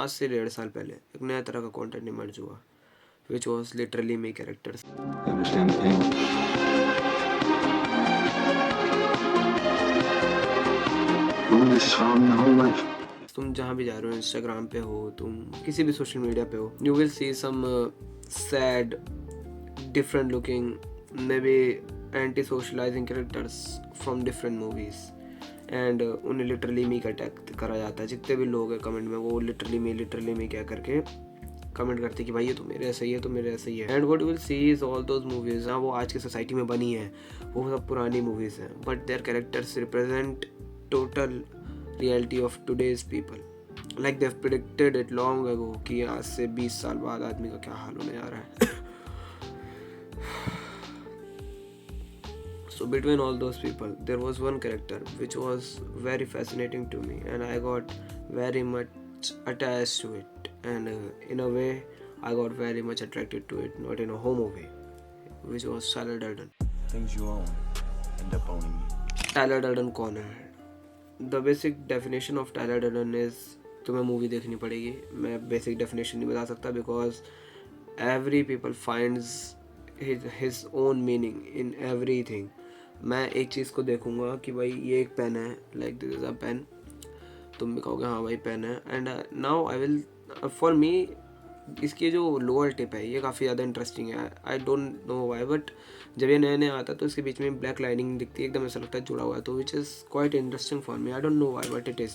आज से 1.5 साल पहले एक नया तरह का कंटेंट इमर्ज हुआ, which was literally me characters. Understand the pain? Doing this is following my whole life. तुम जहाँ भी जा रहे हो, इंस्टाग्राम पे हो, तुम किसी भी सोशल मीडिया पे हो, you will see some sad, different looking, maybe anti socialising characters from different movies, and उन्हें लिटरली मी का टैग करा जाता है. जितने भी लोग हैं कमेंट में, वो लिटरली मी क्या करके कमेंट करते कि भाई ये तो मेरे ऐसा ही है, तो मेरे ऐसा ही है. And what you will C is all those movies, हाँ वो आज की सोसाइटी में बनी है, वो सब पुरानी मूवीज हैं, but their characters represent total reality of today's people. Like they've predicted it long ago कि आज से 20 साल बाद आदमी का क्या हाल होने जा रहा है. So between all those people, there was one character which was very fascinating to me, and I got very much attached to it, and in a way I got very much attracted to it, not in a homo way, which was Tyler Durden. Things you own end up owning you. Tyler Durden कौन है? The basic definition of Tyler Durden is, तुम्हें movie देखनी पड़ेगी, मैं basic definition नहीं बता सकता because every people finds his own meaning in every thing. मैं एक चीज़ को देखूंगा कि भाई ये एक पेन है, like this is a pen, तुम भी कहोगे हाँ भाई पेन है, and now I will, for me इसकी जो लोअर टिप है ये काफ़ी ज़्यादा इंटरेस्टिंग है. I don't know why, but जब ये नया नया आता है तो इसके बीच में ब्लैक लाइनिंग दिखती है, एकदम ऐसा लगता है जुड़ा हुआ है, तो which is quite interesting for me. I don't know why but it is.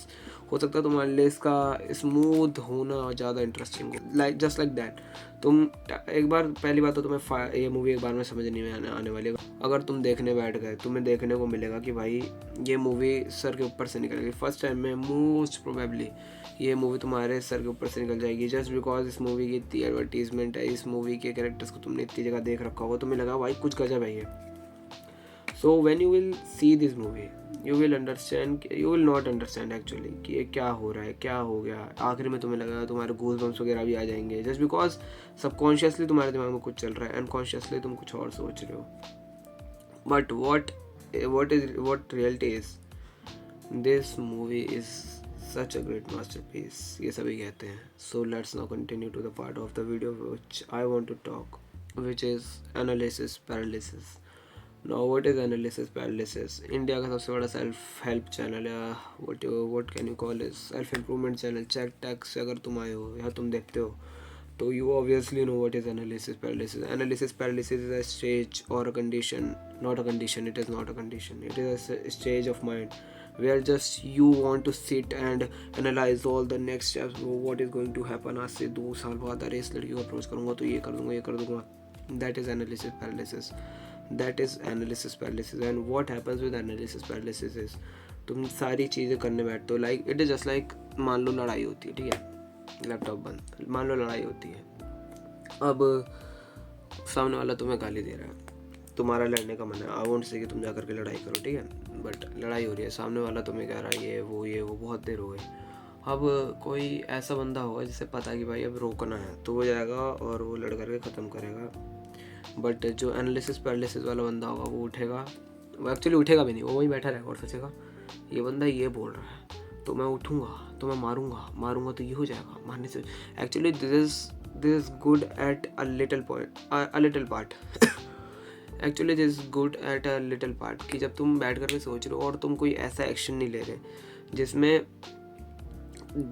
हो सकता है तुम्हारे लिए इसका स्मूथ होना ज़्यादा इंटरेस्टिंग हो, लाइक जस्ट लाइक दैट. तुम एक बार, पहली बात तो तुम्हें ये मूवी एक बार में समझ नहीं आने वाली है. अगर तुम देखने बैठ गए, तुम्हें देखने को मिलेगा कि भाई ये मूवी सर के ऊपर से निकलेगी. फर्स्ट टाइम में मोस्ट प्रोबेबली ये मूवी तुम्हारे सर के ऊपर से निकल जाएगी, जस्ट बिकॉज इस मूवी की इतनी एडवर्टीजमेंट है, इस मूवी के कैरेक्टर्स को तुमने इतनी जगह देख रखा होगा, तुम्हें लगा भाई कुछ गजब है ये. So when you will see this movie you will understand, you will not understand actually कि ये क्या हो रहा है, क्या हो गया. आखिर में तुम्हें लगा तुम्हारे गूज बम्स वगैरह भी आ जाएंगे, जस्ट बिकॉज सबकॉन्शियसली तुम्हारे दिमाग में कुछ चल रहा है, अनकॉन्शियसली तुम कुछ और सोच रहे हो. But what reality is, this movie is such a great masterpiece, ये सभी कहते हैं. So let's now continue to the part of the video which I want to talk, which is analysis paralysis. Now what is analysis paralysis? India का सबसे बड़ा self help channel या what can you call is self improvement channel, चेक टैक से अगर तुम आए हो या तुम देखते हो तो you obviously know what is analysis paralysis. Analysis paralysis is a stage or a condition, not a condition, it is not a condition, it is a stage of mind where just you want to sit and analyze all the next steps, what is going to happen. आज से 2 साल बाद अरे इस लड़की को approach करूँगा तो ये कर दूँगा. That is analysis paralysis. That is analysis paralysis. And what happens with analysis paralysis is तुम सारी चीज़ें करने बैठते हो, like it is just like, मान लो लड़ाई होती है, ठीक है, लैपटॉप बंद, मान लो लड़ाई होती है. अब सामने वाला तुम्हें गाली दे रहा है, तुम्हारा लड़ने का मन है, आई वोंट से कि तुम जाकर के लड़ाई करो, ठीक है, बट लड़ाई हो रही है, सामने वाला तुम्हें कह रहा है ये वो बहुत देर हो गई. अब कोई ऐसा बंदा होगा जिसे पता है कि भाई अब रोकना है, तो वो जाएगा और वो लड़ करके ख़त्म करेगा. बट जो एनालिसिस पैरालिसिस वाला बंदा होगा वो उठेगा, वो एक्चुअली उठेगा भी नहीं, वो वहीं बैठा रहेगा और सोचेगा ये बंदा ये बोल रहा है तो मैं उठूँगा तो मैं मारूंगा तो ये हो जाएगा, मारने से. Actually this is good at a little part. Actually this is good at a little part कि जब तुम बैठ करके सोच रहे हो और तुम कोई ऐसा एक्शन नहीं ले रहे जिसमें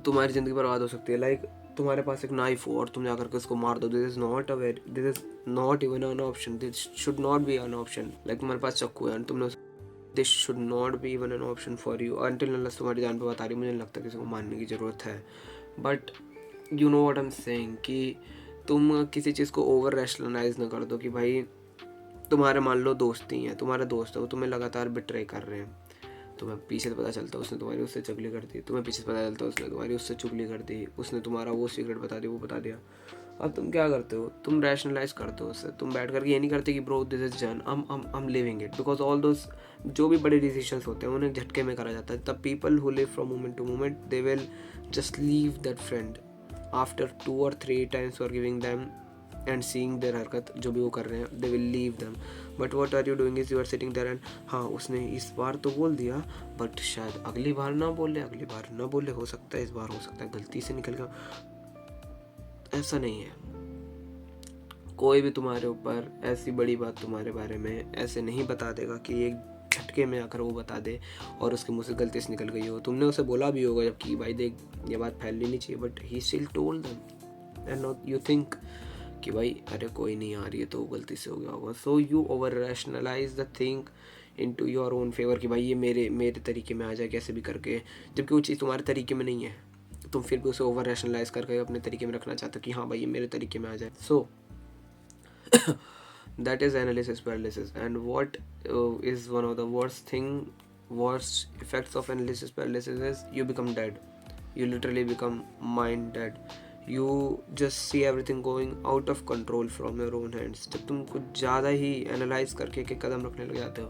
तुम्हारी ज़िंदगी बर्बाद हो सकती है. लाइक तुम्हारे पास एक नाइफ हो और तुम जाकर के उसको मार दो, this is not even an option, this should not be an option. Like तुम्हारे पास चाकू है, तुमने, this should not be even an option for you until unless तुम्हारी जान पे बात आ रही. मुझे नहीं लगता किसी को मानने की ज़रूरत है, but you know what I am saying कि तुम किसी चीज़ को ओवर रैशनलाइज ना कर दो कि भाई तुम्हारे, मान लो दोस्ती हैं, तुम्हारे दोस्त है वो तुम्हें लगातार बिट्रे कर रहे हैं, तुम्हें पीछे से पता चलता है उसने तुम्हारी उससे चुगली कर दी, तुम्हें पीछे से पता चलता है उसने तुम्हारी उससे चुगली कर दी, उसने तुम्हारा वो सीक्रेट बता दिया, वो बता दिया. अब तुम क्या करते हो, तुम रैशनलाइज करते हो उससे, तुम बैठ करके ये नहीं करते कि bro this is done, I'm living it, because all those जो भी बड़े डिसीजंस होते हैं उन्हें झटके में करा जाता है. The people who live from moment to moment they will just leave that friend after 2 or 3 times for giving them and seeing their हरकत जो भी वो कर रहे हैं, they will leave them. But what are you doing is you are sitting there and हाँ उसने इस बार तो बोल दिया बट शायद अगली बार ना बोले, अगली बार ना बोले, हो सकता है इस बार, हो सकता है गलती से निकल गया. ऐसा नहीं है. कोई भी तुम्हारे ऊपर ऐसी बड़ी बात तुम्हारे बारे में ऐसे नहीं बता देगा कि एक झटके में आकर वो बता दे और उसके मुंह से गलती से निकल गई हो. तुमने उसे बोला भी होगा जबकि भाई देख ये बात फैलनी नहीं चाहिए, but he still told them and not you think कि भाई अरे कोई नहीं आ रही है तो गलती से हो गया होगा. So you over rationalise the thing into your own favour कि भाई ये मेरे तरीके में आ जाए कैसे भी करके, जबकि वो चीज़ तुम्हारे तरीके में नहीं है. तुम फिर भी उसे ओवर रैशनलाइज करके अपने तरीके में रखना चाहते हो कि हाँ भाई ये मेरे तरीके में आ जाए. सो that is analysis paralysis. And what is one of the worst effects of analysis paralysis is you become dead. You literally become mind dead. You just see everything going out of control from your own hands. जब तुम कुछ ज़्यादा ही analyse करके एक कदम रखने लग जाते हो,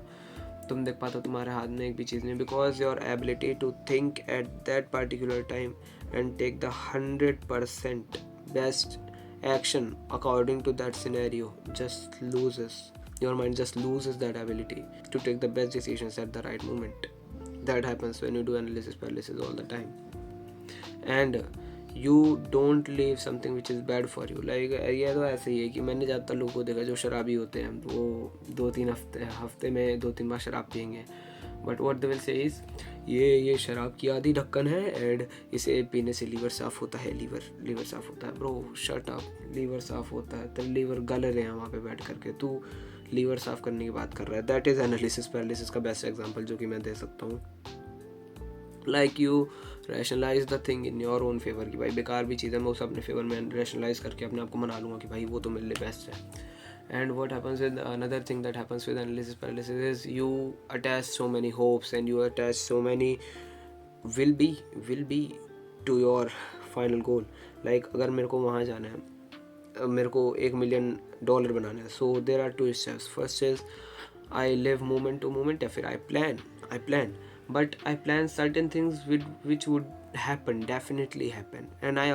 तुम देख पाते हो तुम्हारे हाथ में एक भी चीज़ नहीं, because your ability to think at that particular time and take the 100% best action according to that scenario just loses. Your mind just loses that ability to take the best decisions at the right moment. That happens when you do analysis paralysis all the time. And you don't leave something which is bad for you. Like ये तो ऐसे ही है कि मैंने ज़्यादातर लोगों को देखा जो शराबी होते हैं, वो 2-3 हफ्ते में 2-3 बार शराब पियेंगे. But what they will say is ये शराब की आधी ढक्कन है एंड इसे पीने से लीवर साफ़ होता है. लीवर साफ़ होता है. Bro shut up. लीवर साफ़ होता है तो लीवर गल रहे हैं वहाँ पे बैठ करके, तू लीवर साफ़ करने की बात कर रहा है. दैट इज़ एनालिसिस पैरालिसिस का बेस्ट एग्जांपल जो कि मैं दे सकता हूँ. Like you rationalise the thing in your own favour कि भाई बेकार भी चीज़ है मैं उसे अपने फेवर में रैशनलाइज करके अपने आप को मना लूँगा कि भाई वो तो मेरे लिए बेस्ट है. And what happens with another thing that happens with analysis paralysis is you attach so many hopes and you attach so many will be to your final goal. Like अगर मेरे को वहाँ जाना है, मेरे को $1 million बनाना है, so there are 2 steps. First is I live moment to moment या फिर I plan but I plan certain things which would happen, definitely happen, and I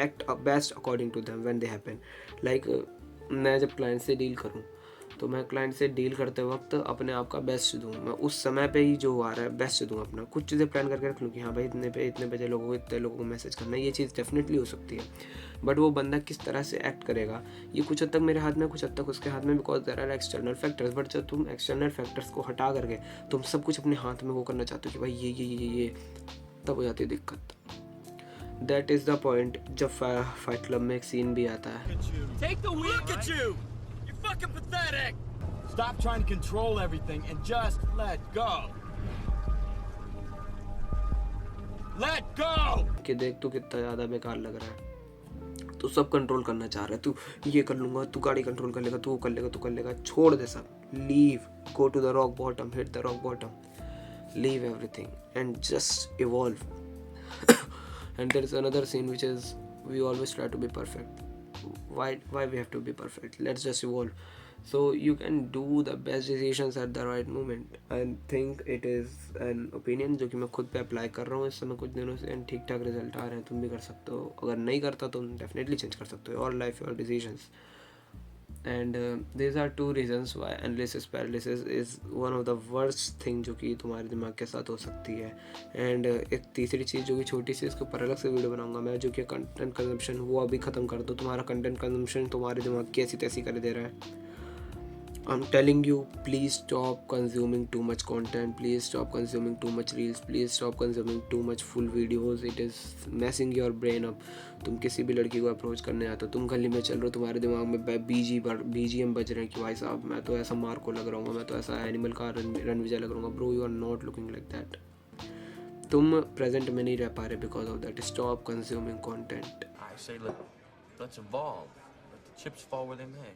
act best according to them when they happen. Like मैं जब client से deal करूं तो मैं client से deal करते वक्त अपने आप का बेस्ट दूं. मैं उस समय पे ही जो आ रहा है बेस्ट दूं अपना. कुछ चीज़ें प्लान करके रख लूँ कि हाँ भाई इतने बजे इतने लोगों को मैसेज करना है. ये चीज़ डेफिनेटली हो सकती है, बट वो बंदा किस तरह से एक्ट करेगा ये कुछ हद तक मेरे हाथ में, कुछ हद तक उसके हाथ में, because there are external factors. But जब तुम एक्सटर्नल फैक्टर्स को हटा करके तुम सब कुछ अपने हाथ में वो करना चाहते हो कि भाई ये तब हो जाती है दिक्कत. That is the point जब फाइट क्लब में एक सीन भी आता है. Take the wheel. Look at you. You're fucking pathetic. Stop trying to control everything and just let go. Let go. कि देख तू कितना ज़्यादा बेकार लग रहा है, तू सब कंट्रोल करना चाह रहा है, तू ये कर लूँगा, तू गाड़ी कंट्रोल कर लेगा, तू कर लेगा. छोड़ दे सब. Leave. Go to the rock bottom. Hit the rock bottom. Leave everything and just evolve. And there is another scene which is we always try to be perfect. Why we have to be perfect? Let's just evolve. So you can do the best decisions at the right moment. I think it is an opinion जो कि मैं खुद पे apply कर रहा हूँ इस समय कुछ दिनों से, एंड ठीक ठाक रिजल्ट आ रहे हैं. तुम भी कर सकते हो. अगर नहीं करता तो तुम डेफिनेटली चेंज कर सकते हो. Your life, your decisions. And these are 2 reasons why analysis paralysis is one of the worst thing जो कि तुम्हारे दिमाग के साथ हो सकती है. And एक तीसरी चीज़ जो कि छोटी सी, इसके ऊपर अलग से वीडियो बनाऊंगा मैं, जो कि कंटेंट कंजम्पशन, वो अभी ख़त्म कर दो. तुम्हारा कंटेंट कंजम्पशन तुम्हारे दिमाग की ऐसी तैसी कर दे रहा है. I'm telling you, please stop consuming too much content. Please stop consuming too much reels. Please stop consuming too much full videos. It is messing your brain up. तुम किसी भी लड़की को अप्रोच करने आते हो, तुम गली में चल रहे हो, तुम्हारे दिमाग में BGM बज रहे हैं कि भाई साहब मैं तो ऐसा मार्को लग रहा हूँ, मैं तो ऐसा एनिमल का रणविजय लग रहा हूँ. Bro you are not looking like that. तुम प्रेजेंट में नहीं रह पा रहे because of that. Stop consuming content. I say let's evolve. Let the chips fall where they may.